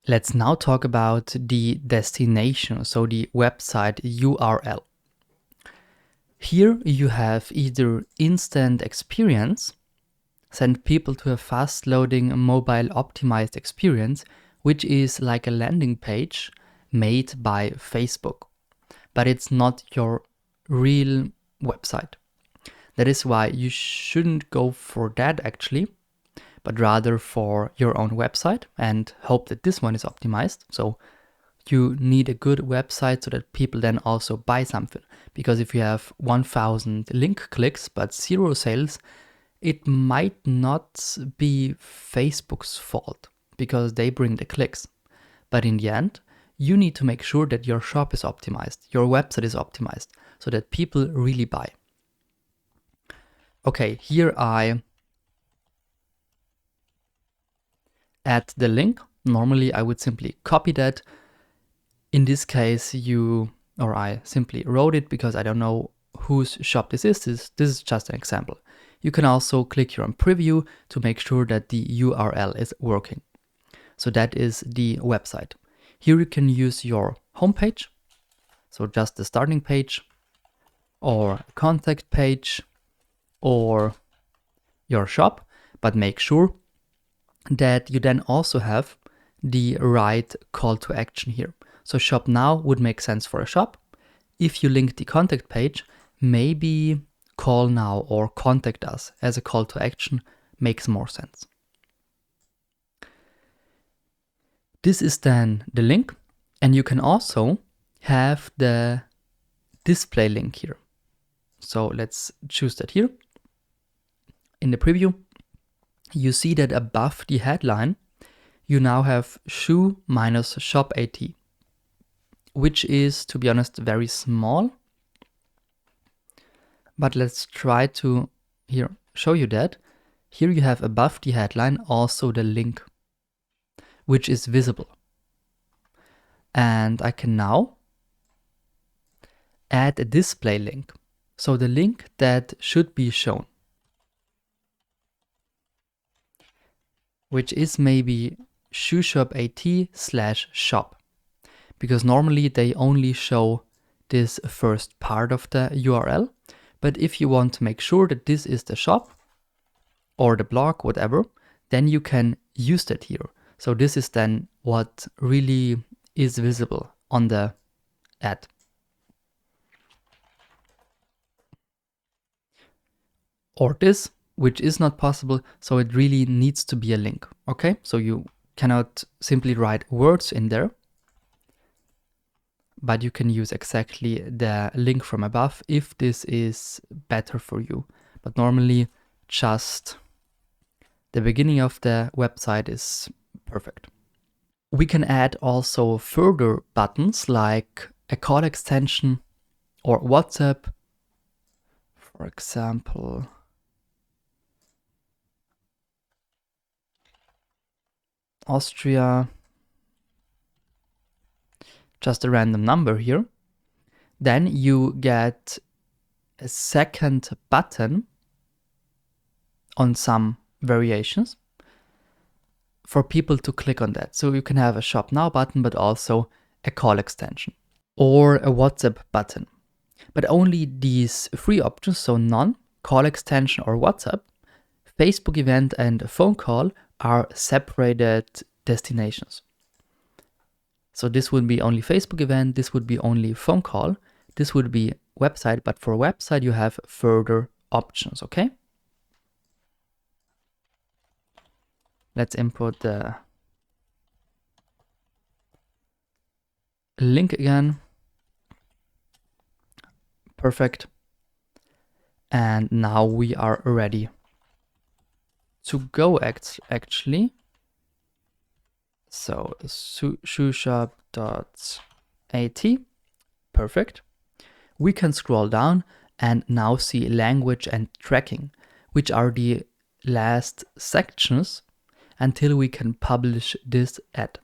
Let's now talk about the destination, so the website URL. Here you have either instant experience, send people to a fast loading mobile optimized experience, which is like a landing page made by Facebook, but it's not your real website. That is why you shouldn't go for that actually, but rather for your own website and hope that this one is optimized. So you need a good website so that people then also buy something. Because if you have 1000 link clicks but 0 sales, it might not be Facebook's fault because they bring the clicks. But in the end, you need to make sure that your shop is optimized, your website is optimized, so that people really buy. Okay, here I add the link. Normally I would simply copy that. In this case, I simply wrote it because I don't know whose shop this is. This is just an example. You can also click here on preview to make sure that the URL is working. So that is the website. Here you can use your homepage, so just the starting page, or contact page, or your shop, but make sure that you then also have the right call to action here. So shop now would make sense for a shop. If you link the contact page, maybe call now or contact us as a call to action makes more sense. This is then the link, and you can also have the display link here. So let's choose that here. In the preview, you see that above the headline, you now have shoe minus shop AT, which is, to be honest, very small. But let's try to here show you that. Here you have above the headline also the link, which is visible. And I can now add a display link. So the link that should be shown, which is maybe shoeshop.at/shop, because normally they only show this first part of the URL. But if you want to make sure that this is the shop or the blog, whatever, then you can use that here. So this is then what really is visible on the ad. Or this, which is not possible, so it really needs to be a link, okay? So you cannot simply write words in there, but you can use exactly the link from above if this is better for you. But normally just the beginning of the website is perfect. We can add also further buttons like a call extension or WhatsApp, for example. Austria, just a random number here. Then you get a second button on some variations for people to click on that. So you can have a shop now button, but also a call extension or a WhatsApp button. But only these three options, so none, call extension or WhatsApp, Facebook event and phone call, are separated destinations. So this would be only Facebook event, this would be only phone call, this would be website, but for website you have further options, okay? Let's import the link again. Perfect. And now we are ready to go actually. So shoeshop.at, perfect. We can scroll down and now see language and tracking, which are the last sections until we can publish this ad.